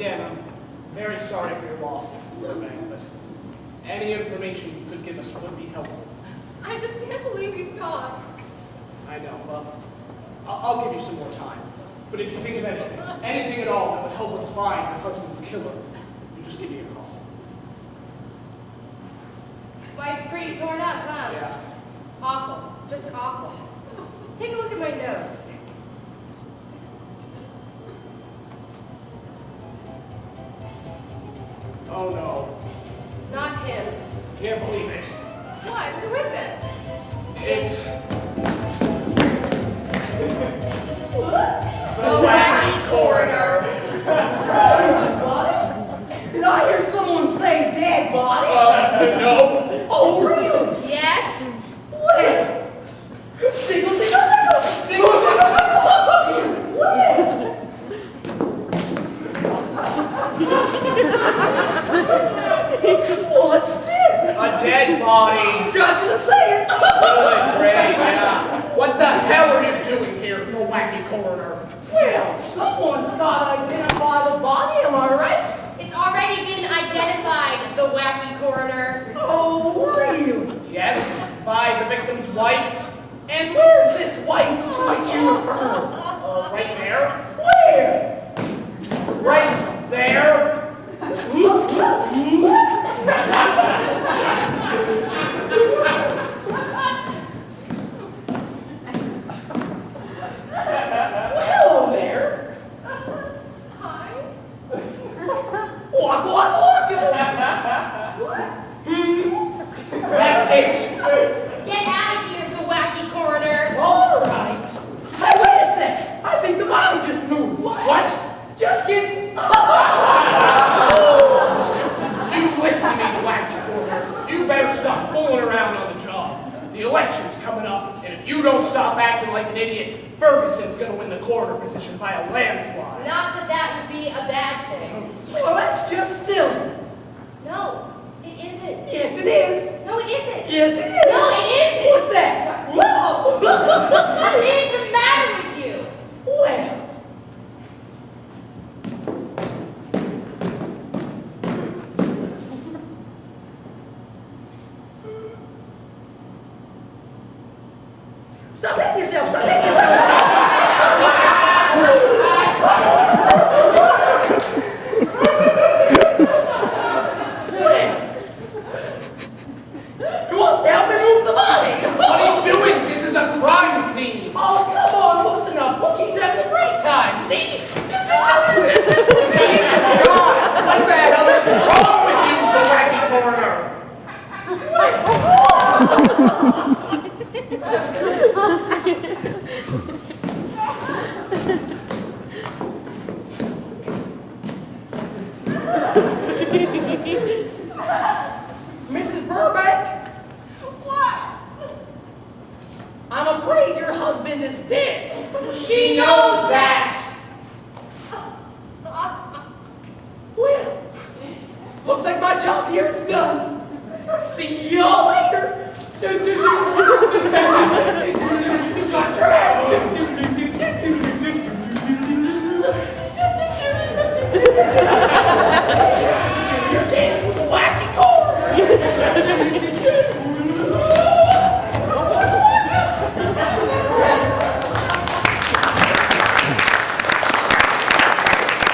Again, I'm very sorry for your loss, Mrs. Burbank, but any information you could give us would be helpful. I just can't believe he's gone. I know, well, I'll give you some more time. But if you think of anything at all that would help us find your husband's killer, you just give me a call. Wife's pretty torn up, huh? Yeah. Awful. Just awful. Take a look at my notes. Oh no. Not him. Can't believe it. What? Who is it? It's The Wacky Coroner. What? Did I hear someone say dead body? no. Oh, really? Yes? Where? Single, Where? What's this? A dead body. Got you to say it. Good, great, yeah. What the hell are you doing here, the Wacky Coroner? Well, someone's got to identify the body, am I right? It's already been identified, the Wacky Coroner. Oh, really? Yes, by the victim's wife. And where's this wife tied to her? Right there. Where? Right there. Hello there. Hi. Walk. That's it. Get out of here, the Wacky Coroner. All right. Hey, wait a sec. I think the body just moved. What? Just kidding. You listen to me, the Wacky Coroner. You better stop fooling around on the job. The election's coming up, and if you don't stop acting like an idiot, Ferguson's going to win the coroner position by a landslide. Not that that would be a bad thing. Well, that's just silly. No, it isn't. Yes, it is. No, it isn't. Yes, it is. No, it isn't. What's that? What is the matter with you? Well. Stop hitting yourself! Stop hitting yourself! Who wants to help me move the body? What are you doing? This is a crime scene. Oh, come on, loosen up. Look, he's having a great time. See? Jesus God! What the hell is wrong with you, the Wacky Coroner? Mrs. Burbank? What? I'm afraid your husband is dead. She knows that. Well, looks like my job here is done. See y'all later.